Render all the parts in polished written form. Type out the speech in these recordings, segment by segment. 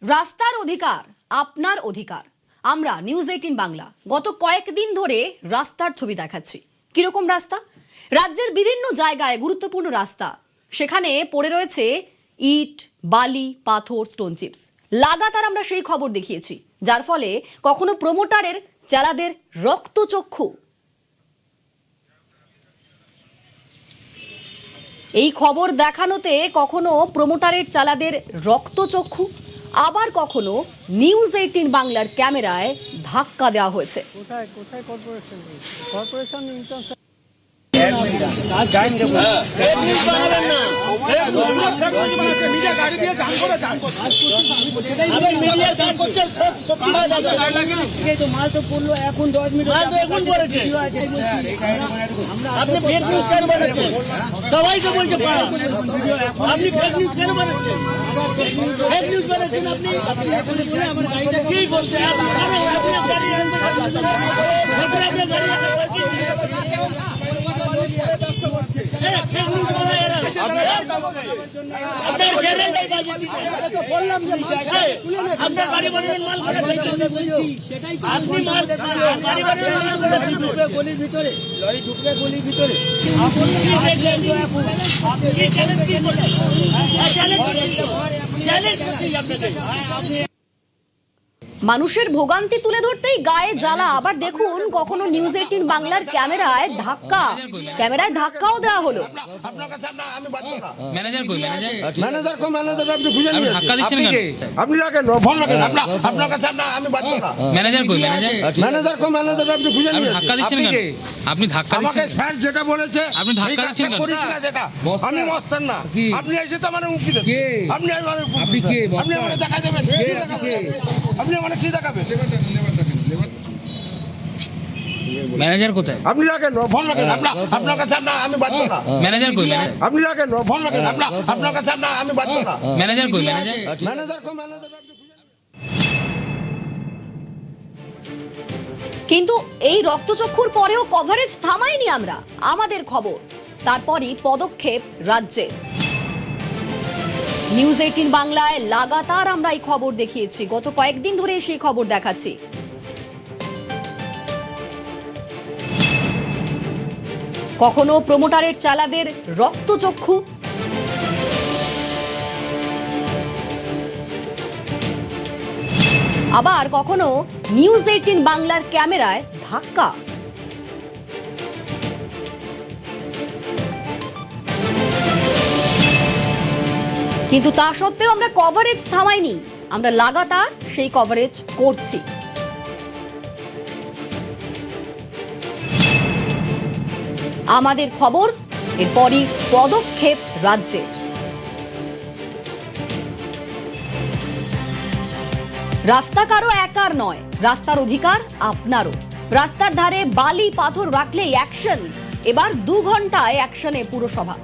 রাস্তার অধিকার আপনার অধিকার। আমরা নিউজ 18 বাংলা গত কয়েকদিন ধরে রাস্তার ছবি দেখাচ্ছি। কিরকম রাস্তা? রাজ্যের বিভিন্ন জায়গায় গুরুত্বপূর্ণ রাস্তা, সেখানে পড়ে রয়েছে ইট, বালি, পাথর, স্টোন চিপস। লাগাতার আমরা সেই খবর দেখিয়েছি, যার ফলে কখনো প্রমোটারের চেলাদের রক্তচক্ষু। এই খবর দেখানোতে কখনো প্রমোটারের চালাদের রক্তচক্ষু, আবার কখনো নিউজ 18 বাংলার ক্যামেরায় ধাক্কা দেওয়া হয়েছে। সবাইকে বলছে আপনি ফেক নিউজ কেন বানাচ্ছেন? ফেক নিউজ বানাচ্ছেন আপনি কি বলছেন? আপনার বাড়ি বানানোর মাল আপনি মাল গলির ভিতরে গলির ভিতরে মানুষের ভোগান্তি তুলে ধরতেই গায়ে জ্বালা। আবার দেখুন, কখনো নিউজ 18 বাংলার ক্যামেরায় ধাক্কাও দেওয়া হলো। ম্যানেজার কই? ম্যানেজার আপনি খুঁজে নিয়ে ধাক্কা দিচ্ছেন কেন? আপনি রাখেন, ফোন রাখেন। আপনার কাছে আমি বাদ না। ম্যানেজার কই? ম্যানেজার আপনি খুঁজে নিয়ে ধাক্কা দিচ্ছেন কেন? আপনি ধাক্কা আমাকে দিচ্ছেন, স্যার যেটা বলেছে আপনি ধাক্কা দিচ্ছেন কেন? যেটা আমি মস্তান না, আপনি এসে তো মানে উকি দেন। আপনি আপনি কে? আপনি আমাকে দেখা দেবেন? আপনি আমাকে কি দেখাবেন? ম্যানেজার কোথায়? আপনি রাখেন, ফোন রাখেন। আপনার কাছে আমি বাদ না। ম্যানেজার কই? আপনি রাখেন, ফোন রাখেন। আপনার কাছে আমি বাদ না। ম্যানেজার কই? ম্যানেজার কিন্তু এই রক্তচক্ষুর পরেও কভারেজ থামাইনি আমরা। আমাদের খবর, তারপরই পদক্ষেপ রাজ্যে। নিউজ 18 বাংলায় লাগাতার আমরা এই খবর দেখিয়েছি, গত কয়েকদিন ধরে সেই খবর দেখাচ্ছি। কখনো প্রমোটারের চালাদের রক্তচক্ষু, আবার কখনো নিউজ 18 বাংলার ক্যামেরায় ধাক্কা। কিন্তু তা সত্ত্বেও আমরা কভারেজ থামাইনি, আমরা লাগাতার সেই কভারেজ করছি। আমাদের খবর, এরপরই পদক্ষেপ রাজ্যে। রাস্তা কারো একার নয়, রাস্তার অধিকার আপনারও। রাস্তার ধারে বালি পাথর রাখলেই অ্যাকশন। এবার 2 ঘন্টায় অ্যাকশনে পুরসভা।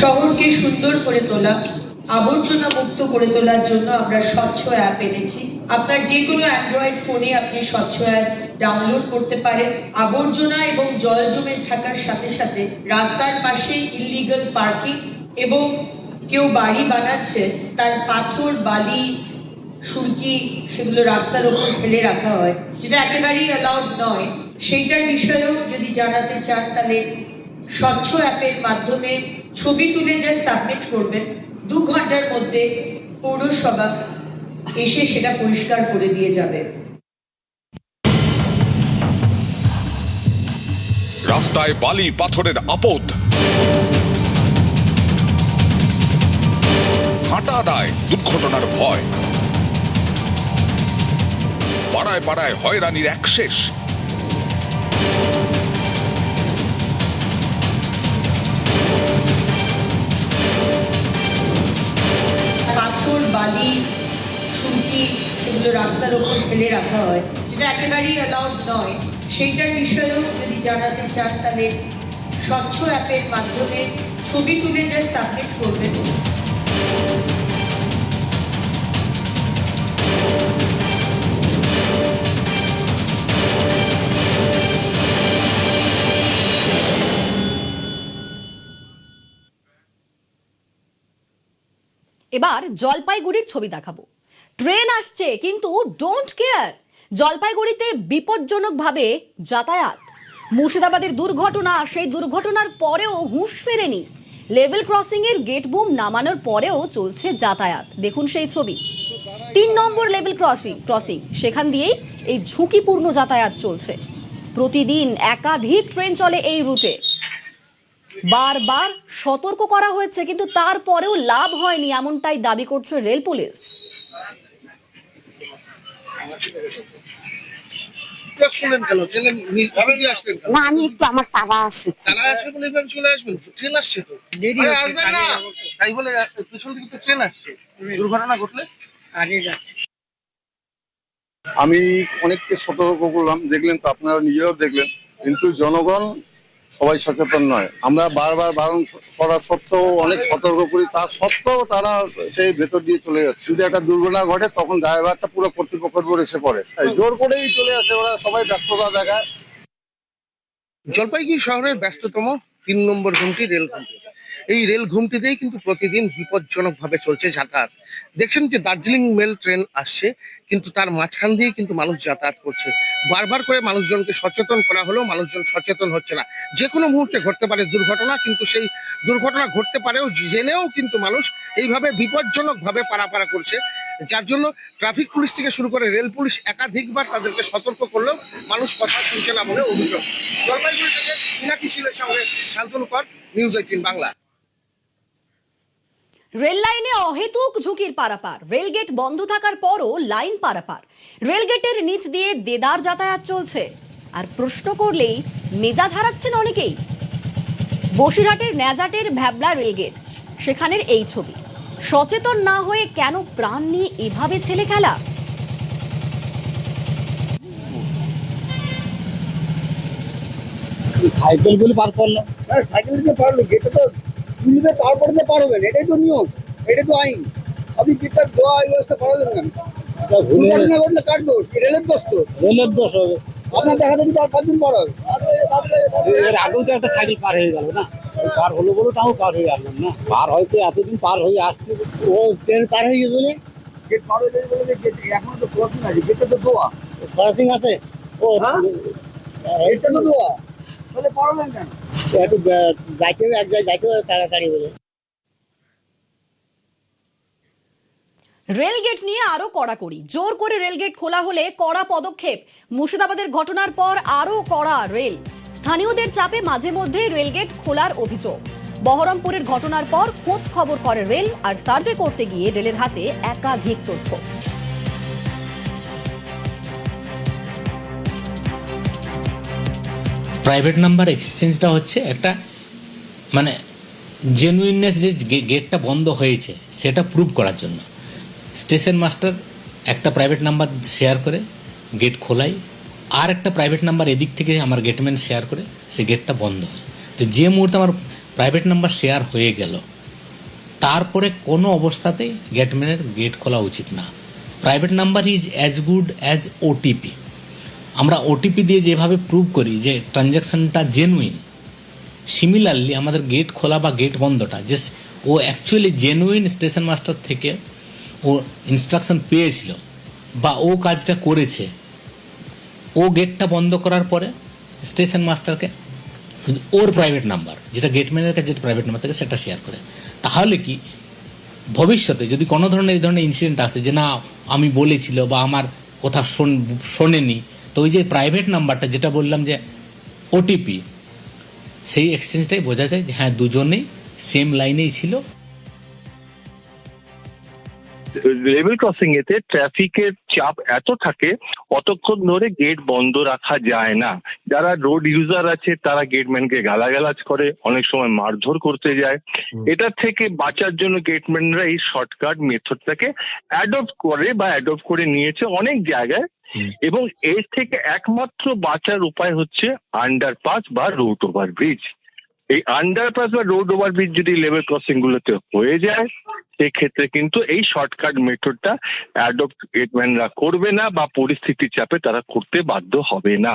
শহরকে সুন্দর করে তোলা, আবর্জনা মুক্ত করে তোলার জন্য আমরা স্বচ্ছ অ্যাপ এনেছি। আপনার যে কোনো অ্যান্ড্রয়েড ফোনে আপনি স্বচ্ছ অ্যাপ ডাউনলোড করতে পারেন। আবর্জনা এবং জল জমে থাকার সাথে সাথে রাস্তার পাশে ইলিগাল পার্কিং এবং কেউ বাড়ি বানাচ্ছে, তার পাথর, বালি, সুরকি সেগুলো রাস্তার ওপর ফেলে রাখা হয়, যেটা একেবারেই অ্যালাউড নয়। সেইটার বিষয়েও যদি জানাতে চান, তাহলে স্বচ্ছ অ্যাপের মাধ্যমে ছবি তুলে যা সাবমিট করবেন, 2 ঘন্টার মধ্যে পৌরসভা এসে সেটা পরিষ্কার করে দিয়ে যাবে। রাস্তায় বালি পাথরের আপদ, হাঁটা দায়, দুর্ঘটনার ভয়, পাড়ায় পাড়ায় হয়রানির একশেষ। পাথর, বালি, সুরকি সেগুলো রাস্তার ওপর ফেলে রাখা হয়, যেটা একেবারেই অ্যালাউড নয়। সেইটার বিষয়েও যদি জানাতে চান, তাহলে স্বচ্ছ অ্যাপের মাধ্যমে ছবি তুলে যা সাবমিট করবেন, এবার জলপাইগুড়ির ছবি দেখাবো। ট্রেন আসছে কিন্তু ডোন্ট কেয়ার। জলপাইগুড়িতে বিপজ্জনকভাবে যাতায়াত। মুর্শিদাবাদের দুর্ঘটনা, সেই দুর্ঘটনার পরেও হুঁশ ফেরেনি। লেভেল ক্রসিং এর গেট বুম নামানোর পরেও চলছে যাতায়াত। দেখুন সেই ছবি। 3 নম্বর লেভেল ক্রসিং সেখান দিয়েই এই ঝুঁকিপূর্ণ যাতায়াত চলছে। প্রতিদিন একাধিক ট্রেন চলে এই রুটে। বারবার সতর্ক করা হয়েছে কিন্তু তারপরেও লাভ হয়নি, এমনটাই দাবি করছে রেল পুলিশ। না, আমি একটু আমার তারা আছে। তারা আসবে বলে এভাবে চলে আসবেন? ট্রেন আসছে তো, আসবেন না তাই বলে পেছন দিকে তো ট্রেন আসছে, দুর্ঘটনা ঘটলে আমি অনেককে সতর্ক করলাম, দেখলেন তো আপনারা নিজেরাও দেখলেন, কিন্তু জনগণ সবাই সচেতন নয়। আমরা বারবার বারণ করা সত্ত্বেও অনেক সতর্ক করি, তার সত্ত্বেও তারা সেই ভেতর দিয়ে চলে যাচ্ছে। যদি একটা দুর্ঘটনা ঘটে তখন ড্রাইভারটা পুরো কর্তৃপক্ষের উপর এসে পড়ে, জোর করেই চলে আসে ওরা, সবাই ব্যস্ততা দেখায়। জলপাইগুড়ি শহরের ব্যস্ততম 3 নম্বর ঘুমটি রেল ঘুমটি। এই রেল ঘুমটিতেই কিন্তু প্রতিদিন বিপজ্জনক ভাবে চলছে যাতায়াত। দেখছেন যে দার্জিলিং মেল ট্রেন আসছে, কিন্তু তার মাঝখান দিয়ে কিন্তু মানুষ যাতায়াত করছে। বারবার করে মানুষজনকে সচেতন করা হলেও মানুষজন সচেতন হচ্ছে না। যে কোনো মুহূর্তে ঘটতে পারে দুর্ঘটনা, কিন্তু সেই দুর্ঘটনা ঘটতে পারেও জেনেও কিন্তু মানুষ এইভাবে বিপজ্জনক ভাবে পারাপার করছে, যার জন্য ট্রাফিক পুলিশ থেকে শুরু করে রেল পুলিশ একাধিকবার তাদেরকে সতর্ক করলেও মানুষ কথা শুনছে না বলে অভিযোগ। জলপাইগুড়ি থেকে পিনাকি শিলের সঙ্গে শান্তনু কর, নিউজ 18 বাংলা। রেল লাইনে অহেতুক ঝুঁকির পারাপার। রেলগেট বন্ধ থাকার পরও লাইন পারাপার। রেলগেটের নিচ দিয়ে দেদার যাতায়াত চলছে। আর প্রশ্ন করলেই মেজাজ হারাচ্ছেন অনেকেই। বসিরহাটের ন্যাজাটের ভ্যাবলা রেলগেট, সেখানের এই ছবি। সচেতন না হয়ে কেন প্রাণ নিয়ে এভাবে ছেলে খেলা? সাইকেল গুলো পার করলাম, সাইকেল দিতে পারলো, গেটে তো তুলবে তারপরে তো পারবেন, এটাই তো নিয়ম, এটাই তো আইন। আপনি গেটটা দেওয়া এই ব্যবস্থা পারলেন না, দুর্ঘটনা ঘটলে কার দোষ? রেলের দোষ তো, রেলের দোষ হবে। আপনার দেখা দেখি আর 5 দিন পর হবে। এর আগেও তো একটা সাইকেল পার হয়ে গেল না, পার হলো বলে তাও পার হয়ে আসলাম না। পার হয়তো এতদিন পার হয়ে আসছে, ও ট্রেন পার হয়ে গেছে বলে গেট পার হয়ে যাবে বলে যে গেট এখনো তো ক্রসিং আছে, গেটটা তো দোয়া ক্রসিং আছে। ও এটা তো দোয়া, তাহলে পড়লেন কেন? একটু যাইতে এক জায়গায় যাইতে তাড়াতাড়ি বলে। রেলগেট নিয়ে আরো কড়াকড়ি। জোর করে রেলগেট খোলা হলে কড়া পদক্ষেপ। মুর্শিদাবাদের ঘটনার পর আরো কড়া রেল। স্থানীয়দের চাপে মাঝে মধ্যে রেলগেট খোলার অভিযোগ। বহরমপুরের ঘটনার পর খোঁজ খবর করে রেল, আর সার্ভে করতে গিয়ে রেলের হাতে একাধিক তথ্য। প্রাইভেট নাম্বার এক্সচেঞ্জটা হচ্ছে একটা মানে জেনুইননেস, যে গেটটা বন্ধ হয়েছে সেটা প্রুভ করার জন্য স্টেশন মাস্টার একটা প্রাইভেট নাম্বার শেয়ার করে গেট খোলাই, আর একটা প্রাইভেট নাম্বার এদিক থেকে আমার গেটম্যান শেয়ার করে সে গেটটা বন্ধ হয়। তো যে মুহূর্তে আমার প্রাইভেট নাম্বার শেয়ার হয়ে গেল, তারপরে কোনো অবস্থাতেই গেটম্যানের গেট খোলা উচিত না। Private number is as good as OTP. আমরা ওটিপি দিয়ে যেভাবে প্রুভ করি যে ট্রানজ্যাকশনটা জেনুইন, সিমিলারলি আমাদের গেট খোলা বা গেট বন্ধটা জাস্ট ও অ্যাকচুয়ালি জেনুইন স্টেশন মাস্টার থেকে ও ইনস্ট্রাকশন পেয়েছিল বা ও কাজটা করেছে, ও গেটটা বন্ধ করার পরে স্টেশন মাস্টারকে ওর প্রাইভেট নাম্বার, যেটা গেটম্যানের কাছে যেটা প্রাইভেট নাম্বার থাকে সেটা শেয়ার করে। তাহলে কি ভবিষ্যতে যদি কোনো ধরনের এই ধরনের ইনসিডেন্ট আসে যে না আমি বলেছিল বা আমার কথা শোনেনি, তো ওই যে প্রাইভেট নাম্বারটা যেটা বললাম যে ওটিপি, সেই এক্সচেঞ্জটাই বোঝা যায় যে হ্যাঁ দুজনেই সেম লাইনেই ছিল। লেভেল ক্রসিং এতে ট্রাফিকের চাপ এত থাকে অতক্ষণ ধরে গেট বন্ধ রাখা যায় না। যারা রোড ইউজার আছে তারা গেটম্যানকে গালাগালাজ করে, অনেক সময় মারধর করতে যায়। এটা থেকে বাঁচার জন্য গেটম্যানরা এই শর্টকাট মেথডটাকে অ্যাডপ্ট করে নিয়েছে অনেক জায়গায়, এবং এর থেকে একমাত্র বাঁচার উপায় হচ্ছে আন্ডারপাস বা রোড ওভার ব্রিজ। এই আন্ডারপাস বা রোড ওভার ব্রিজ যদি লেভেল ক্রসিং গুলোতে হয়ে যায়, সেক্ষেত্রে কিন্তু এই শর্টকাট মেথডটা অ্যাডপ্ট গেটম্যানরা করবে না বা পরিস্থিতির চাপে তারা করতে বাধ্য হবে না।